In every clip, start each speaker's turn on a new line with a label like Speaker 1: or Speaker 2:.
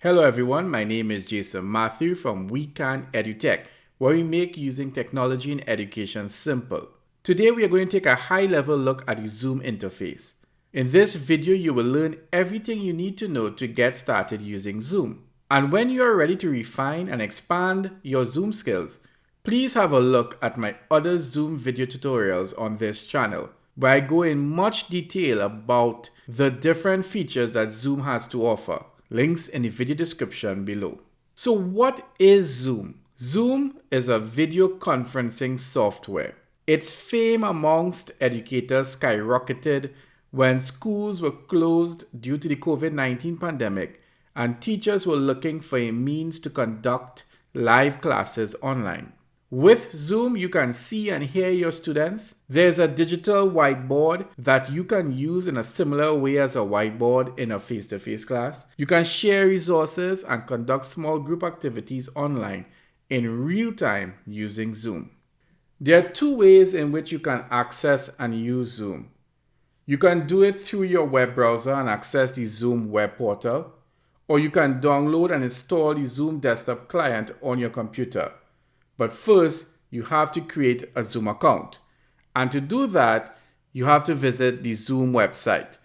Speaker 1: Hello everyone, my name is Jason Matthew from WeCanEduTech, where we make using technology in education simple. Today we are going to take a high-level look at the Zoom interface. In this video, you will learn everything you need to know to get started using Zoom. And when you are ready to refine and expand your Zoom skills, please have a look at my other Zoom video tutorials on this channel, where I go in much detail about the different features that Zoom has to offer. Links in the video description below. So what is Zoom? Zoom is a video conferencing software. Its fame amongst educators skyrocketed when schools were closed due to the COVID-19 pandemic and teachers were looking for a means to conduct live classes online. With Zoom, you can see and hear your students. There's a digital whiteboard that you can use in a similar way as a whiteboard in a face-to-face class. You can share resources and conduct small group activities online in real time using Zoom. There are two ways in which you can access and use Zoom. You can do it through your web browser and access the Zoom web portal, or you can download and install the Zoom desktop client on your computer. But first, you have to create a Zoom account. And to do that, you have to visit the Zoom website.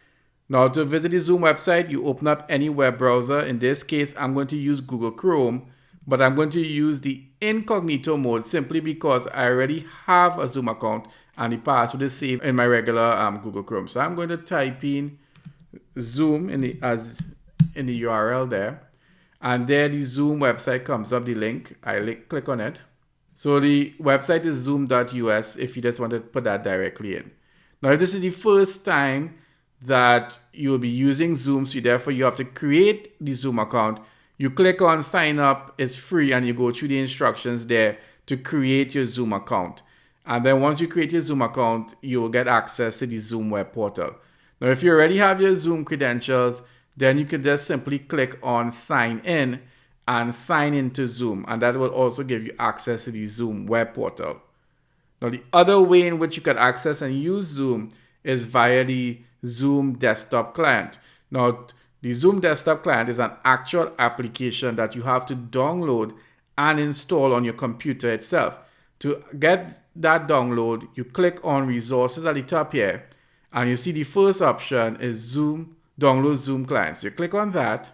Speaker 1: Now, to visit the Zoom website, you open up any web browser. In this case, I'm going to use Google Chrome, but I'm going to use the incognito mode simply because I already have a Zoom account and the password is saved in my regular Google Chrome. So I'm going to type in Zoom in the URL there. And there the Zoom website comes up, the link. I click on it. So the website is zoom.us if you just want to put that directly in. Now, if this is the first time that you'll be using Zoom, so therefore you have to create the Zoom account, you click on sign up, it's free, and you go through the instructions there to create your Zoom account. And then once you create your Zoom account, you will get access to the Zoom web portal. Now, if you already have your Zoom credentials, then you can just simply click on sign in and sign into Zoom, and that will also give you access to the Zoom web portal. Now, the other way in which you can access and use Zoom is via the Zoom desktop client. Now, the Zoom desktop client is an actual application that you have to download and install on your computer itself. To get that download, you click on resources at the top here, and you see the first option is Zoom, download Zoom client. So you click on that,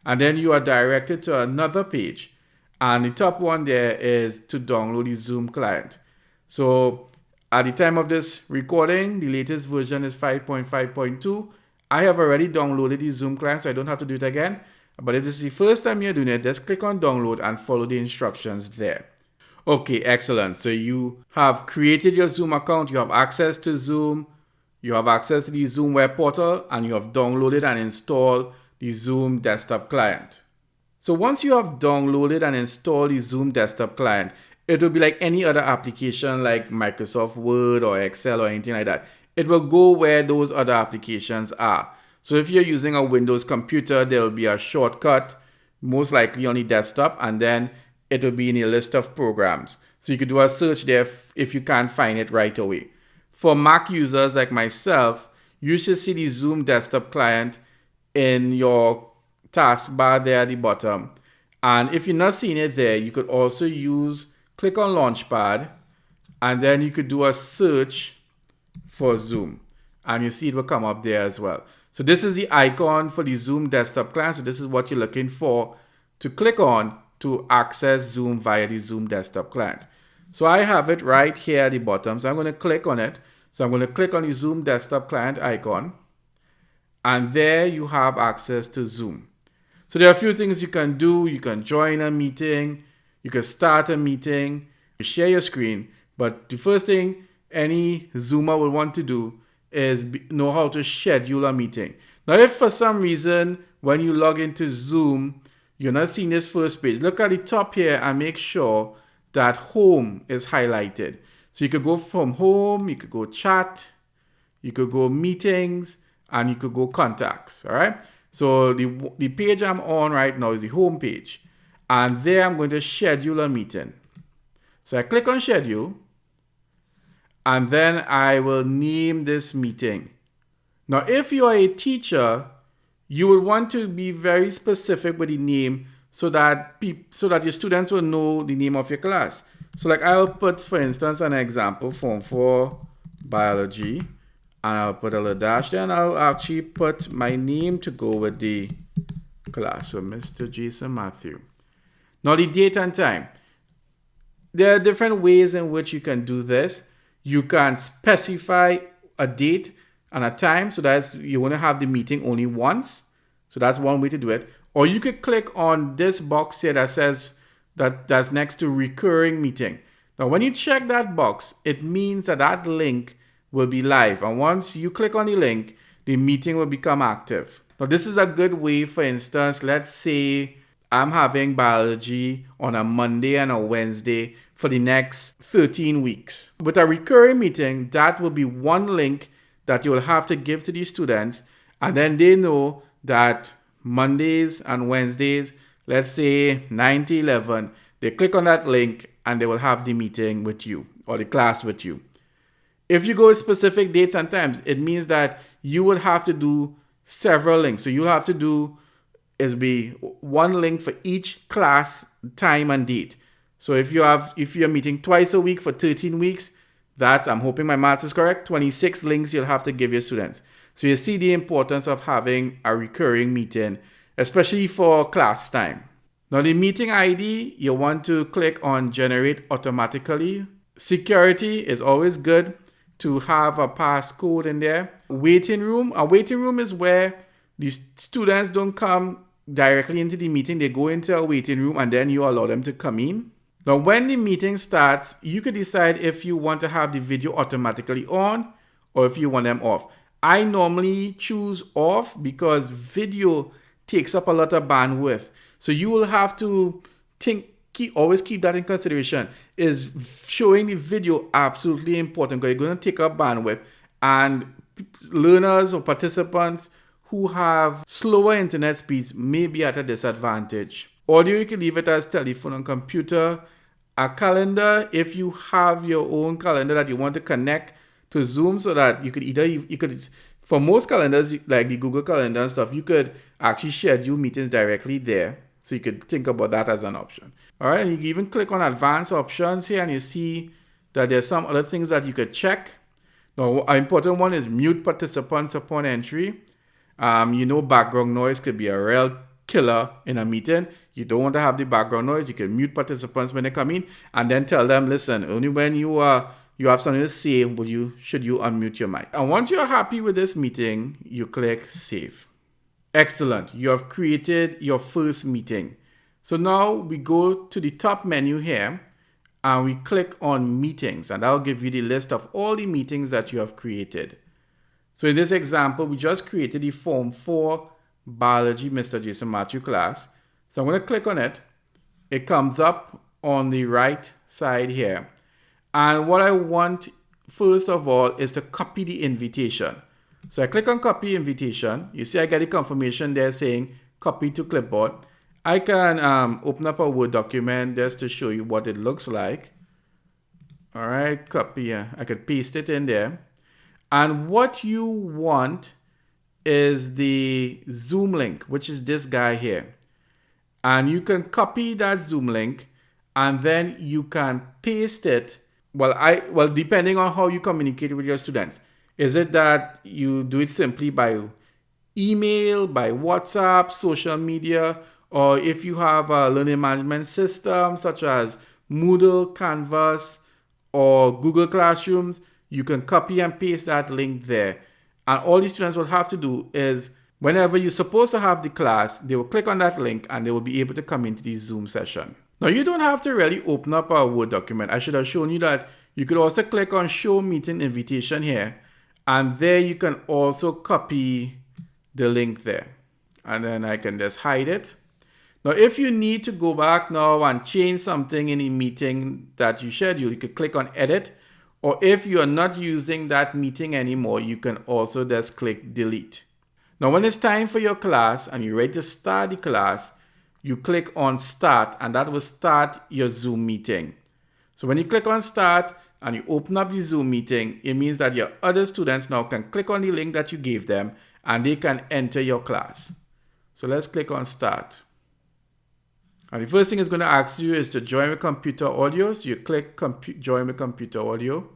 Speaker 1: and then you are directed to another page. And the top one there is to download the Zoom client. So at the time of this recording, the latest version is 5.5.2. I have already downloaded the Zoom client, so I don't have to do it again. But if this is the first time you're doing it, just click on download and follow the instructions there. Okay, excellent. So you have created your Zoom account, you have access to Zoom, you have access to the Zoom web portal, and you have downloaded and installed the Zoom desktop client. So once you have downloaded and installed the Zoom desktop client, it will be like any other application like Microsoft Word or Excel or anything like that. It will go where those other applications are. So if you're using a Windows computer, there will be a shortcut, most likely on the desktop, and then it will be in a list of programs. So you could do a search there if you can't find it right away. For Mac users like myself, you should see the Zoom desktop client in your taskbar there at the bottom. And if you're not seeing it there, you could also click on Launchpad, and then you could do a search for Zoom, and you see it will come up there as well. So this is the icon for the Zoom desktop client. So this is what you're looking for to click on to access Zoom via the Zoom desktop client. So I have it right here at the bottom. So I'm going to click on it. So I'm going to click on the Zoom desktop client icon, and there you have access to Zoom. So there are a few things you can do. You can join a meeting, you can start a meeting, you share your screen. But the first thing any Zoomer will want to do is know how to schedule a meeting. Now, if for some reason when you log into Zoom, you're not seeing this first page, look at the top here and make sure that home is highlighted. So you could go from home, you could go chat, you could go meetings, and you could go contacts. All right. So the page I'm on right now is the home page. And there I'm going to schedule a meeting. So I click on schedule, and then I will name this meeting. Now, if you are a teacher, You would want to be very specific with the name so that your students will know the name of your class. So like I'll put, for instance, an example, Form 4 Biology, and I'll put a little dash there, and I'll actually put my name to go with the class. So Mr. Jason Matthew. Now the date and time. There are different ways in which you can do this. You can specify a date and a time, so that you want to have the meeting only once. So that's one way to do it. Or you could click on this box here that says that's next to recurring meeting. Now, when you check that box, it means that that link will be live. And once you click on the link, the meeting will become active. Now, this is a good way. For instance, let's say I'm having biology on a Monday and a Wednesday for the next 13 weeks. With a recurring meeting, that will be one link that you will have to give to the students, and then they know that Mondays and Wednesdays, let's say 9 to 11, they click on that link and they will have the meeting with you or the class with you. If you go with specific dates and times, it means that you will have to do several links. So you have to do be one link for each class, time and date. So if you're meeting twice a week for 13 weeks, that's, I'm hoping my math is correct, 26 links you'll have to give your students. So you see the importance of having a recurring meeting, especially for class time. Now the meeting ID, you want to click on generate automatically. Security is always good to have a passcode in there. Waiting room, a waiting room is where the students don't come directly into the meeting. They go into a waiting room and then you allow them to come in. Now, when the meeting starts, you could decide if you want to have the video automatically on or if you want them off. I normally choose off because video takes up a lot of bandwidth. So you will have to always keep that in consideration. Is showing the video absolutely important because you're going to take up bandwidth, and learners or participants who have slower internet speeds may be at a disadvantage. Audio, you can leave it as telephone and computer. A calendar, if you have your own calendar that you want to connect to Zoom, so that you could for most calendars like the Google Calendar and stuff, you could actually schedule meetings directly there. So you could think about that as an option. All right, you can even click on advanced options here and you see that there's some other things that you could check. Now, an important one is mute participants upon entry. Background noise could be a real killer in a meeting. You don't want to have the background noise. You can mute participants when they come in and then tell them, listen, only when you have something to say should you unmute your mic. And once you're happy with this meeting, you click save. Excellent. You have created your first meeting. So now we go to the top menu here and we click on meetings, and that'll give you the list of all the meetings that you have created. So in this example, we just created the Form 4 Biology Mr. Jason Matthew class. So I'm going to click on it. It comes up on the right side here. And what I want, first of all, is to copy the invitation. So I click on copy invitation. You see I get a confirmation there saying copy to clipboard. I can open up a Word document just to show you what it looks like. All right, copy. I could paste it in there. And what you want is the Zoom link, which is this guy here. And you can copy that Zoom link and then you can paste it. Well, depending on how you communicate with your students. Is it that you do it simply by email, by WhatsApp, social media, or if you have a learning management system such as Moodle, Canvas, or Google Classrooms, you can copy and paste that link there. And all the students will have to do is whenever you're supposed to have the class, they will click on that link and they will be able to come into the Zoom session. Now, you don't have to really open up a Word document. I should have shown you that you could also click on Show Meeting Invitation here. And there you can also copy the link there. And then I can just hide it. Now, if you need to go back now and change something in the meeting that you scheduled, you could click on Edit. Or if you are not using that meeting anymore, you can also just click Delete. Now, when it's time for your class and you're ready to start the class, you click on Start, and that will start your Zoom meeting. So when you click on Start and you open up the Zoom meeting, it means that your other students now can click on the link that you gave them and they can enter your class. So let's click on start. And the first thing it's going to ask you is to join with computer audio. So you click join with computer audio.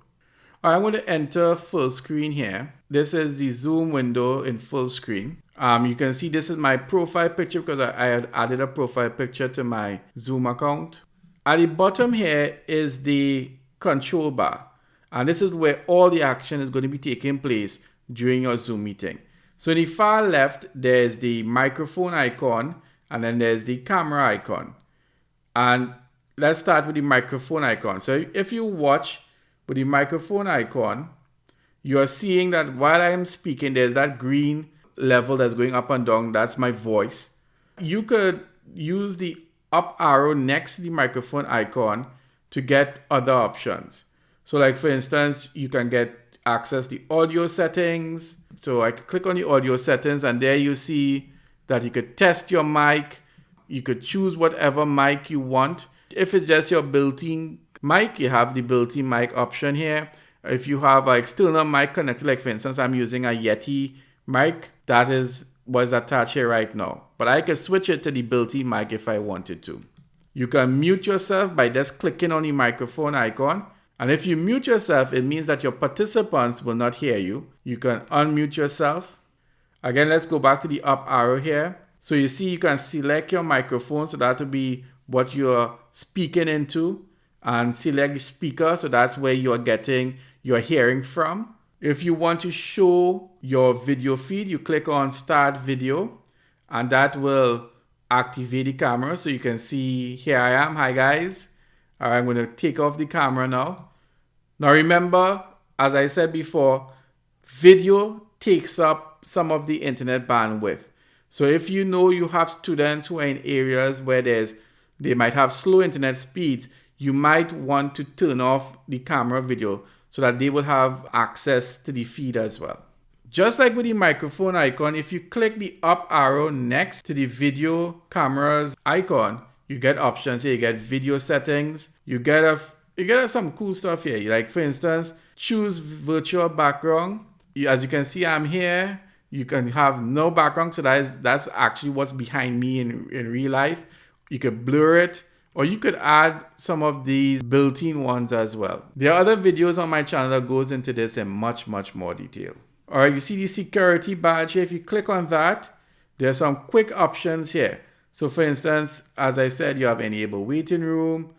Speaker 1: I'm going to enter full screen here. This is the Zoom window in full screen. You can see this is my profile picture because I had added a profile picture to my Zoom account. At the bottom here is the control bar. And this is where all the action is going to be taking place during your Zoom meeting. So in the far left, there's the microphone icon, and then there's the camera icon. And let's start with the microphone icon. So if you watch with the microphone icon, you are seeing that while I am speaking, there's that green level that's going up and down. That's my voice. You could use the up arrow next to the microphone icon to get other options. So like for instance, you can get access to the audio settings. So I could click on the audio settings and there you see that you could test your mic. You could choose whatever mic you want. If it's just your built-in mic, you have the built-in mic option here. If you have an external mic connected, like for instance, I'm using a Yeti mic, that is what's attached here right now. But I could switch it to the built-in mic if I wanted to. You can mute yourself by just clicking on the microphone icon. And if you mute yourself, it means that your participants will not hear you. You can unmute yourself. Again, let's go back to the up arrow here. So you see you can select your microphone. So that will be what you're speaking into. And select the speaker. So that's where you're getting your hearing from. If you want to show your video feed, you click on start video. And that will activate the camera. So you can see here I am. Hi guys. All right, I'm going to take off the camera now. Now remember, as I said before, video takes up some of the internet bandwidth. So if you know you have students who are in areas where they might have slow internet speeds, you might want to turn off the camera video so that they will have access to the feed as well. Just like with the microphone icon, if you click the up arrow next to the video cameras icon, you get options here. You get video settings. You get some cool stuff here. Like for instance, choose virtual background. As you can see, I'm here. You can have no background. So that's actually what's behind me in real life. You could blur it, or you could add some of these built-in ones as well. There are other videos on my channel that goes into this in much, much more detail. All right, you see the security badge here. If you click on that, there are some quick options here. So for instance, as I said, you have enable waiting room.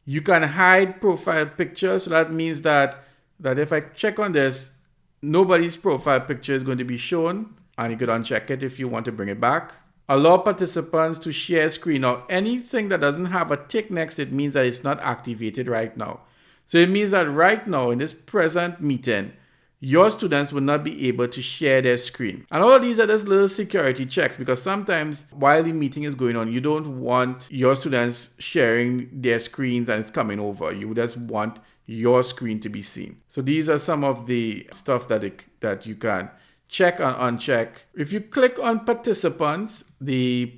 Speaker 1: You can hide profile pictures. So that means that if I check on this, nobody's profile picture is going to be shown. And you could uncheck it if you want to bring it back. Allow participants to share screen. Now, anything that doesn't have a tick next, it means that it's not activated right now. So it means that right now in this present meeting, your students will not be able to share their screen. And all of these are just little security checks because sometimes while the meeting is going on, you don't want your students sharing their screens and it's coming over. You just want your screen to be seen. So these are some of the stuff that you can check and uncheck. If you click on participants, the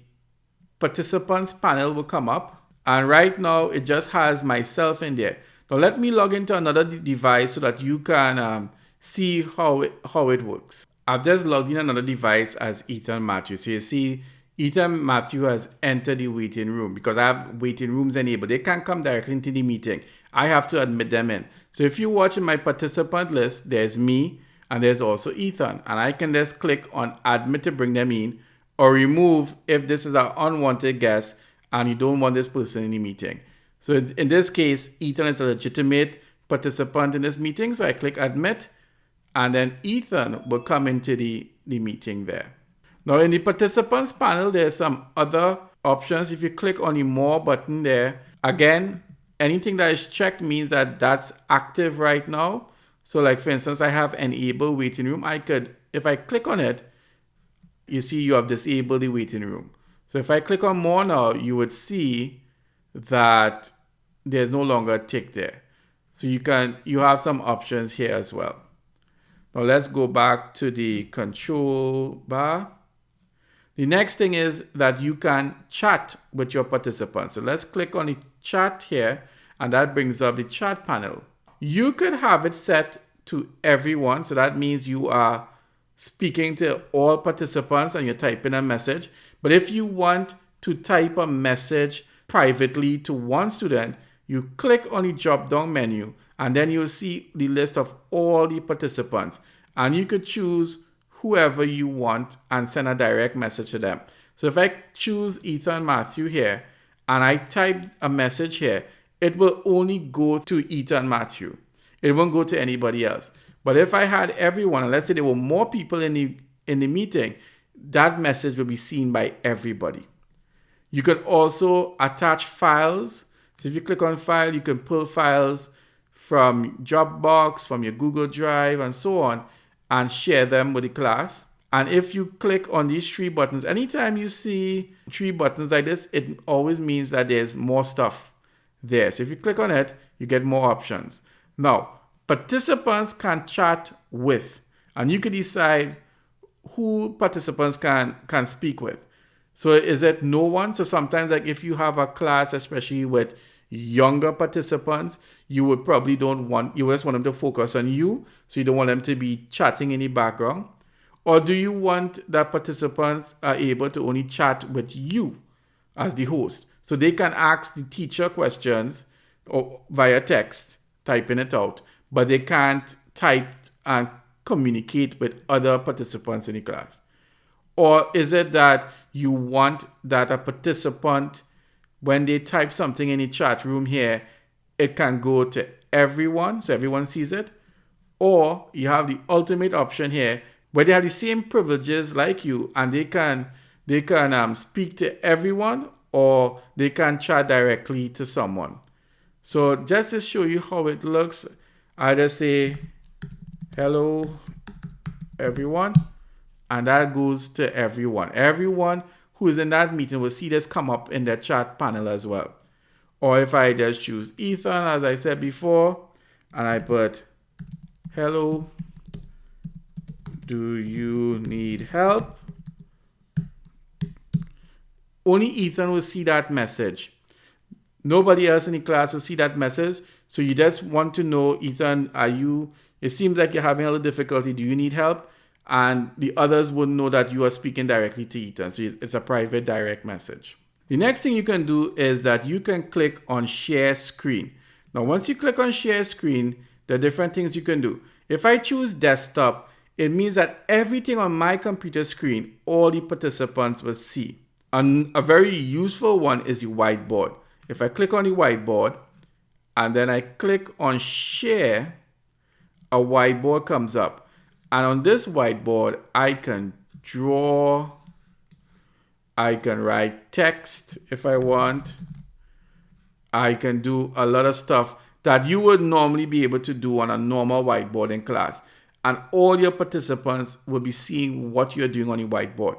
Speaker 1: participants panel will come up. And right now it just has myself in there. Now let me log into another device so that you can see how it works. I've just logged in another device as Ethan Matthew. So you see Ethan Matthew has entered the waiting room because I have waiting rooms enabled. They can't come directly into the meeting. I have to admit them in. So if you watch in my participant list, there's me and there's also Ethan. And I can just click on admit to bring them in or remove if this is an unwanted guest and you don't want this person in the meeting. So in this case, Ethan is a legitimate participant in this meeting. So I click admit. And then Ethan will come into the meeting there. Now in the participants panel, there's some other options. If you click on the more button there, again, anything that is checked means that that's active right now. So like for instance, I have enable waiting room. If I click on it, you see you have disabled the waiting room. So if I click on more now, you would see that there's no longer a tick there. So you have some options here as well. Now let's go back to the control bar. The next thing is that you can chat with your participants. So let's click on the chat here and that brings up the chat panel. You could have it set to everyone. So that means you are speaking to all participants and you're typing a message. But if you want to type a message privately to one student, you click on the drop down menu and then you'll see the list of all the participants, and you could choose whoever you want and send a direct message to them. So if I choose Ethan Matthew here and I type a message here, it will only go to Ethan Matthew. It won't go to anybody else. But if I had everyone, and let's say there were more people in the meeting, that message will be seen by everybody. You can also attach files. So if you click on file, you can pull files from Dropbox, from your Google Drive, and so on, and share them with the class. And if you click on these three buttons, anytime you see three buttons like this, it always means that there's more stuff there. So if you click on it, you get more options. Now, participants can chat with, and you can decide who participants can speak with. So is it no one? So sometimes, like if you have a class, especially with younger participants, you would probably you just want them to focus on you. So you don't want them to be chatting in the background. Or do you want that participants are able to only chat with you as the host? So they can ask the teacher questions or via text, typing it out, but they can't type and communicate with other participants in the class. Or is it that you want that a participant, when they type something in the chat room here, it can go to everyone, so everyone sees it? Or you have the ultimate option here, where they have the same privileges like you, and they can speak to everyone, or they can chat directly to someone. So just to show you how it looks, I just say, hello, everyone. And that goes to everyone. Everyone who is in that meeting will see this come up in their chat panel as well. Or if I just choose Ethan, as I said before, and I put, hello, do you need help? Only Ethan will see that message. Nobody else in the class will see that message. So you just want to know, Ethan, it seems like you're having a little difficulty. Do you need help? And the others wouldn't know that you are speaking directly to Ethan. So it's a private direct message. The next thing you can do is that you can click on share screen. Now, once you click on share screen, there are different things you can do. If I choose desktop, it means that everything on my computer screen, all the participants will see. And a very useful one is the whiteboard. If I click on the whiteboard and then I click on share, a whiteboard comes up. And on this whiteboard, I can draw, I can write text if I want. I can do a lot of stuff that you would normally be able to do on a normal whiteboard in class. And all your participants will be seeing what you're doing on the whiteboard.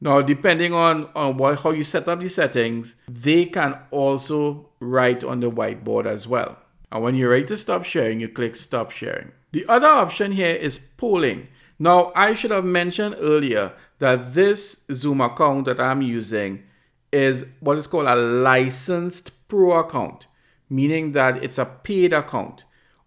Speaker 1: Now, depending on how you set up the settings, they can also write on the whiteboard as well. And when you're ready to stop sharing, you click stop sharing. The other option here is polling. Now, I should have mentioned earlier that this Zoom account that I'm using is what is called a licensed pro account, meaning that it's a paid account.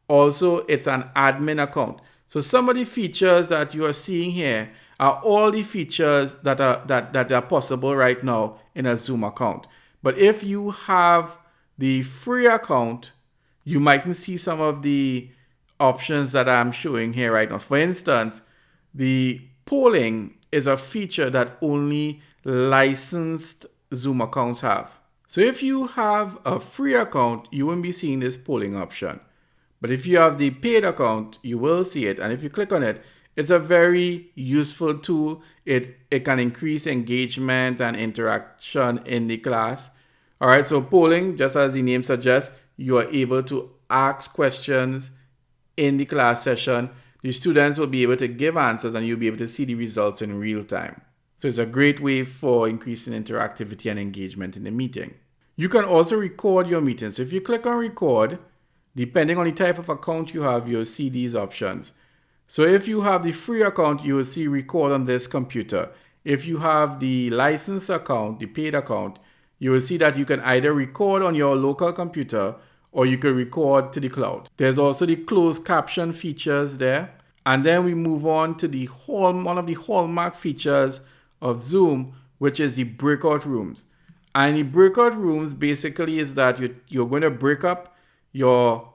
Speaker 1: Also, it's an admin account. So some of the features that you are seeing here are all the features that are possible right now in a Zoom account. But if you have the free account, you mightn't see some of the options that I'm showing here right now. For instance, the polling is a feature that only licensed Zoom accounts have. So if you have a free account, you won't be seeing this polling option. But if you have the paid account, you will see it. And if you click on it, it's a very useful tool. It can increase engagement and interaction in the class. All right, so polling, just as the name suggests, you are able to ask questions in the class session. The students will be able to give answers and you'll be able to see the results in real time. So it's a great way for increasing interactivity and engagement in the meeting. You can also record your meeting. So if you click on record, depending on the type of account you have, you'll see these options. So if you have the free account, you will see record on this computer. If you have the licensed account, the paid account, you will see that you can either record on your local computer or you can record to the cloud. There's also the closed caption features there. And then we move on to one of the hallmark features of Zoom, which is the breakout rooms. And the breakout rooms basically is that you're going to break up your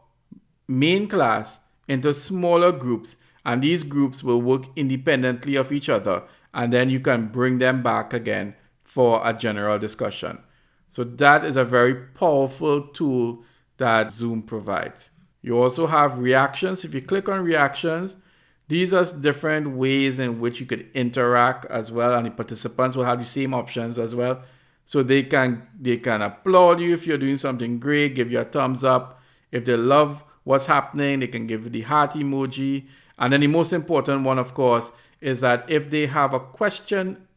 Speaker 1: main class into smaller groups, and these groups will work independently of each other, and then you can bring them back again for a general discussion. So that is a very powerful tool that Zoom provides. You also have reactions. If you click on reactions, these are different ways in which you could interact as well, and the participants will have the same options as well. So they can applaud you if you're doing something great, give you a thumbs up. If they love what's happening, they can give you the heart emoji. And then the most important one, of course, is that if they have a question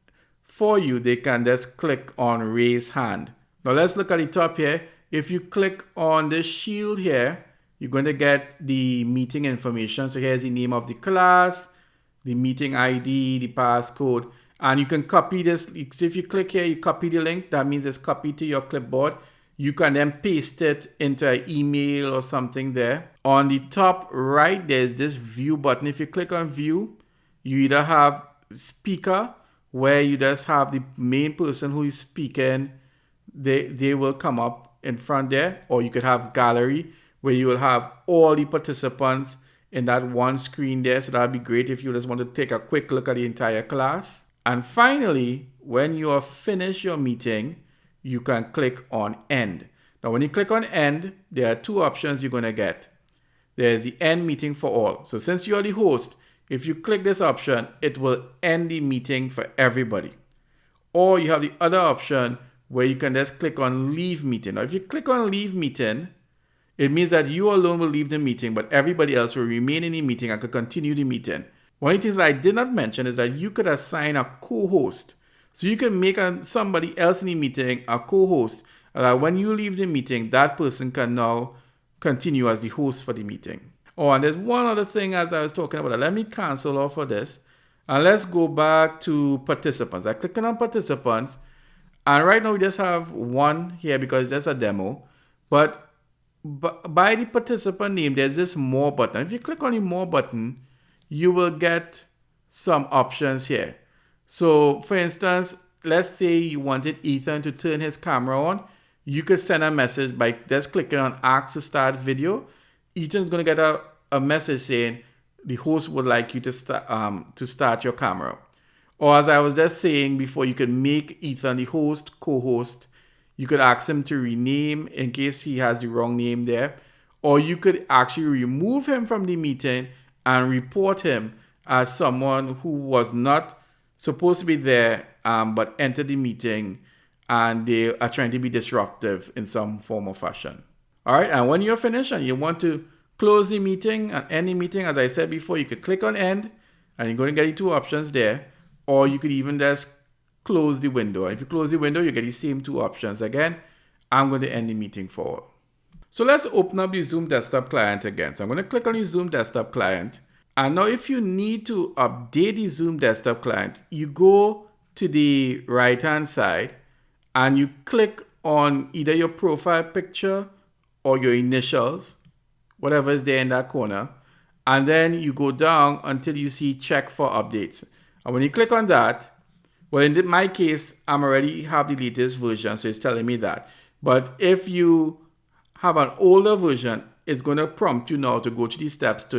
Speaker 1: for you, they can just click on raise hand. Now let's look at the top here. If you click on this shield here, you're going to get the meeting information. So here's the name of the class, the meeting ID, the passcode, and you can copy this. So if you click here, you copy the link. That means it's copied to your clipboard. You can then paste it into an email or something there. On the top right, there's this view button. If you click on view, you either have speaker, where you just have the main person who is speaking. They will come up in front there, or you could have gallery, where you will have all the participants in that one screen there. So that'd be great if you just want to take a quick look at the entire class. And finally, when you have finished your meeting, you can click on end. Now, when you click on end, there are two options you're going to get. There's the end meeting for all. So since you're the host, if you click this option, it will end the meeting for everybody. Or you have the other option where you can just click on leave meeting. Now, if you click on leave meeting, it means that you alone will leave the meeting, but everybody else will remain in the meeting and could continue the meeting. One of the things that I did not mention is that you could assign a co-host. So you can make somebody else in the meeting a co-host. When you leave the meeting, that person can now continue as the host for the meeting. Oh, and there's one other thing as I was talking about. Let me cancel off of this. And let's go back to participants. I click on participants. And right now we just have one here because that's a demo. But by the participant name, there's this more button. If you click on the more button, you will get some options here. So for instance, let's say you wanted Ethan to turn his camera on. You could send a message by just clicking on ask to start video. Ethan's going to get a message saying the host would like you to start your camera. Or as I was just saying before, you could make Ethan the host, co-host. You could ask him to rename in case he has the wrong name there. Or you could actually remove him from the meeting and report him as someone who was not supposed to be there but entered the meeting and they are trying to be disruptive in some form or fashion. All right, and when you're finished and you want to close the meeting and end the meeting, as I said before, you could click on end and you're going to get the two options there. Or you could even just close the window. If you close the window, you get the same two options again. I'm going to end the meeting forward. So let's open up the Zoom desktop client again. So I'm going to click on the Zoom desktop client. And now if you need to update the Zoom desktop client, you go to the right-hand side and you click on either your profile picture or your initials, whatever is there in that corner. And then you go down until you see check for updates. And when you click on that, well, in my case, I'm already have the latest version, so it's telling me that. But if you have an older version, it's going to prompt you now to go to these steps to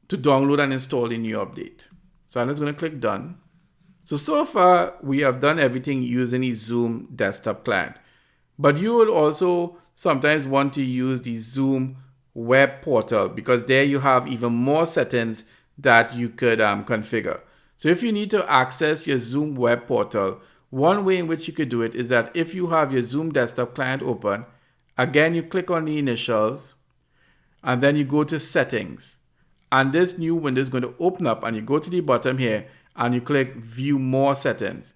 Speaker 1: download and install the new update. So I'm just going to click done. So far, we have done everything using the Zoom desktop client. But you will also sometimes want to use the Zoom web portal because there you have even more settings that you could configure. So if you need to access your Zoom web portal, one way in which you could do it is that if you have your Zoom desktop client open, again, you click on the initials and then you go to settings. And this new window is going to open up and you go to the bottom here and you click view more settings.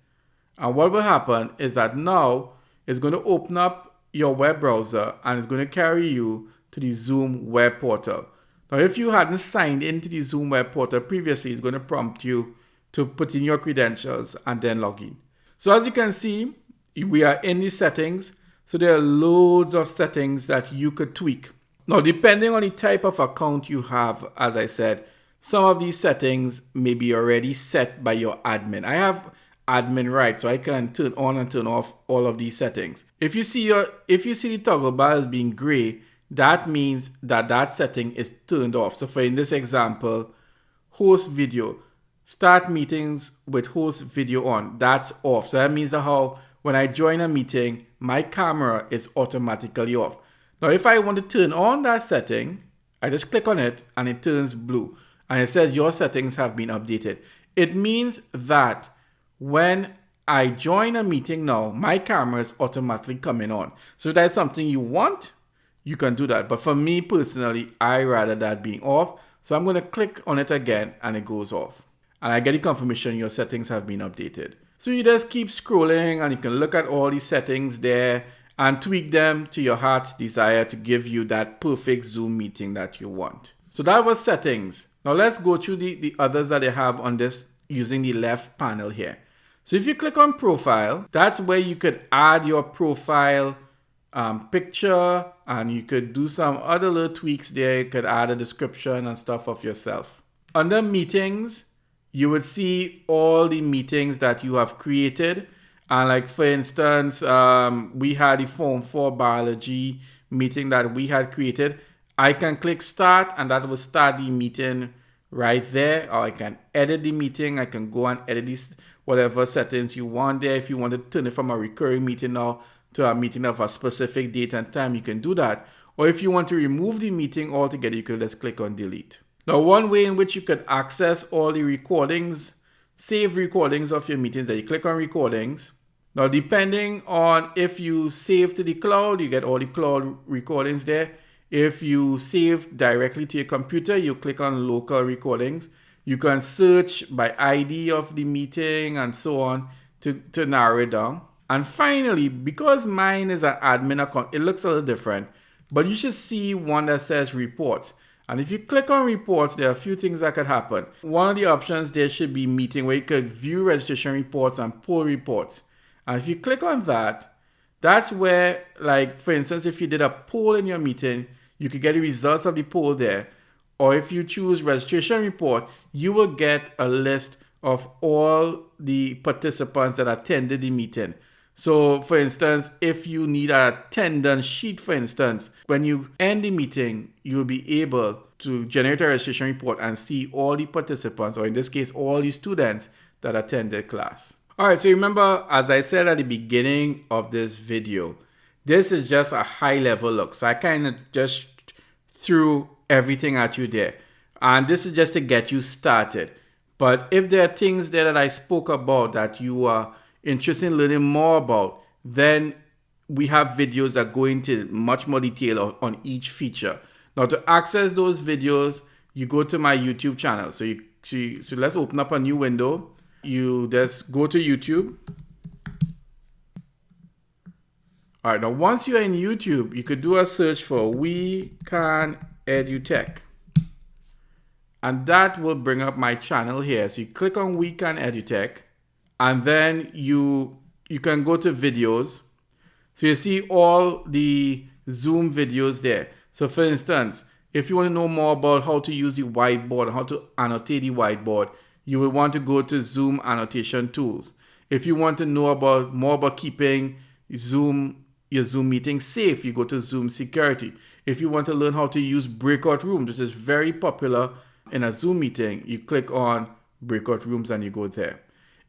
Speaker 1: And what will happen is that now it's going to open up your web browser and it's going to carry you to the Zoom web portal. Now, if you hadn't signed into the Zoom web portal previously, it's going to prompt you to put in your credentials and then log in. So as you can see, we are in the settings. So there are loads of settings that you could tweak. Now, depending on the type of account you have, as I said, some of these settings may be already set by your admin. I have admin right, so I can turn on and turn off all of these settings. If you see the toggle bar as being gray, that means that setting is turned off. So for in this example, host video, start meetings with host video on, that's off. So that means that how when I join a meeting, my camera is automatically off. Now if I want to turn on that setting, I just click on it and it turns blue and it says your settings have been updated. It means that when I join a meeting now, my camera is automatically coming on. So if that's something you want, you can do that. But for me personally, I rather that being off. So I'm going to click on it again and it goes off. And I get the confirmation your settings have been updated. So you just keep scrolling and you can look at all these settings there and tweak them to your heart's desire to give you that perfect Zoom meeting that you want. So that was settings. Now let's go through the others that they have on this using the left panel here. So if you click on profile, that's where you could add your profile picture and you could do some other little tweaks there. You could add a description and stuff of yourself. Under meetings, you would see all the meetings that you have created. And like for instance, we had the Form 4 biology meeting that we had created. I can click start and that will start the meeting right there. Or I can edit the meeting. I can go and edit this, whatever settings you want there. If you want to turn it from a recurring meeting now to a meeting of a specific date and time, you can do that. Or if you want to remove the meeting altogether, you could just click on delete. Now, one way in which you could access all the recordings, save recordings of your meetings, that you click on recordings. Now, depending on if you save to the cloud, you get all the cloud recordings there. If you save directly to your computer, you click on local recordings. You can search by ID of the meeting and so on to narrow it down. And finally, because mine is an admin account, it looks a little different, but you should see one that says reports. And if you click on reports, there are a few things that could happen. One of the options there should be meeting, where you could view registration reports and poll reports. And if you click on that, that's where, like, for instance, if you did a poll in your meeting, you could get the results of the poll there. Or if you choose registration report, you will get a list of all the participants that attended the meeting. So for instance, if you need an attendance sheet, for instance, when you end the meeting, you will be able to generate a registration report and see all the participants, or in this case, all the students that attended class. All right, so remember, as I said at the beginning of this video, this is just a high level look. So I kind of just threw everything at you there. And this is just to get you started. But if there are things there that I spoke about that you are interested in learning more about, then we have videos that go into much more detail on each feature. Now, to access those videos, you go to my YouTube channel. So let's open up a new window. You just go to YouTube. All right, now once you're in YouTube, you could do a search for WeCanEduTech. And that will bring up my channel here. So you click on WeCanEduTech, and then you can go to videos. So you see all the Zoom videos there. So for instance, if you want to know more about how to use the whiteboard, how to annotate the whiteboard, you will want to go to Zoom annotation tools. If you want to know more about keeping your Zoom meeting safe, you go to Zoom security. If you want to learn how to use breakout rooms, which is very popular in a Zoom meeting, you click on breakout rooms and you go there.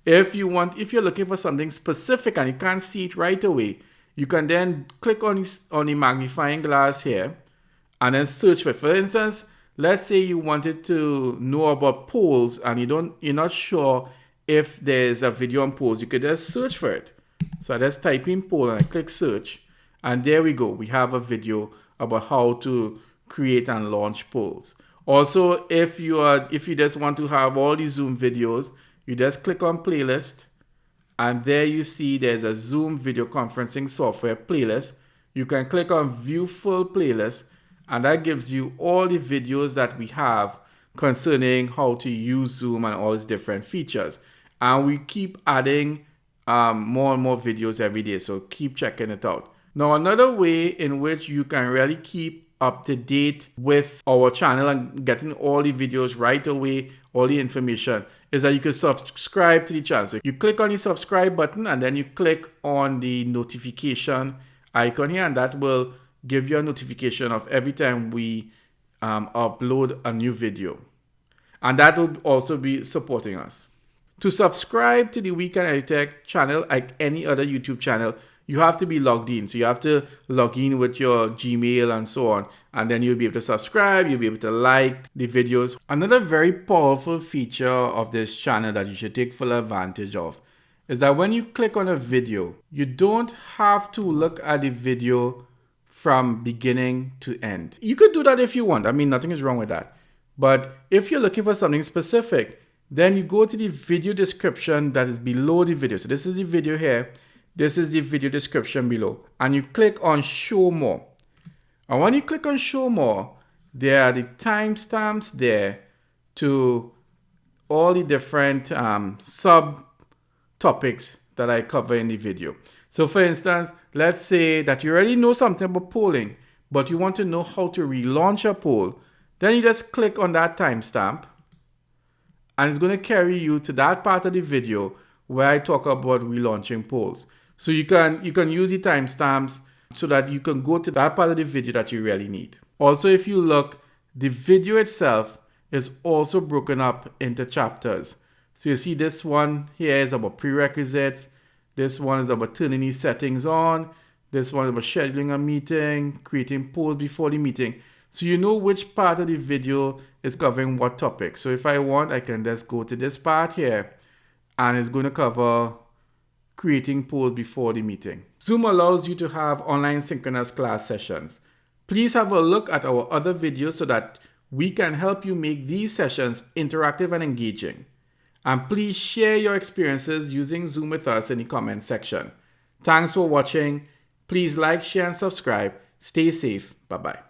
Speaker 1: If you're looking for something specific and you can't see it right away, you can then click on the magnifying glass here and then search for it. For instance, let's say you wanted to know about polls and you're not sure if there's a video on polls, you could just search for it. So I just type in poll and I click search, and there we go. We have a video about how to create and launch polls. Also, if you just want to have all the Zoom videos, you just click on playlist, and there you see there's a Zoom video conferencing software playlist. You can click on view full playlist, and that gives you all the videos that we have concerning how to use Zoom and all its different features. And we keep adding more and more videos every day, so keep checking it out. Now, another way in which you can really keep up to date with our channel and getting all the videos right away, all the information, is that you can subscribe to the channel. So you click on the subscribe button and then you click on the notification icon here, and that will give you a notification of every time we upload a new video. And that will also be supporting us. To subscribe to the WeCanEduTech channel, like any other YouTube channel, you have to be logged in. So you have to log in with your Gmail and so on, and then you'll be able to subscribe, you'll be able to like the videos. Another very powerful feature of this channel that you should take full advantage of is that when you click on a video, you don't have to look at the video from beginning to end. You could do that if you want. I mean, nothing is wrong with that. But if you're looking for something specific, then you go to the video description that is below the video. So this is the video here. This is the video description below. And you click on Show More. And when you click on Show More, there are the timestamps there to all the different subtopics that I cover in the video. So for instance, let's say that you already know something about polling, but you want to know how to relaunch a poll. Then you just click on that timestamp, and it's going to carry you to that part of the video where I talk about relaunching polls. So you can use the timestamps so that you can go to that part of the video that you really need. Also, if you look, the video itself is also broken up into chapters. So you see this one here is about prerequisites. This one is about turning these settings on. This one is about scheduling a meeting, creating polls before the meeting. So you know which part of the video is covering what topic. So if I want, I can just go to this part here, and it's going to cover creating polls before the meeting. Zoom allows you to have online synchronous class sessions. Please have a look at our other videos so that we can help you make these sessions interactive and engaging. And please share your experiences using Zoom with us in the comment section. Thanks for watching. Please like, share, and subscribe. Stay safe. Bye-bye.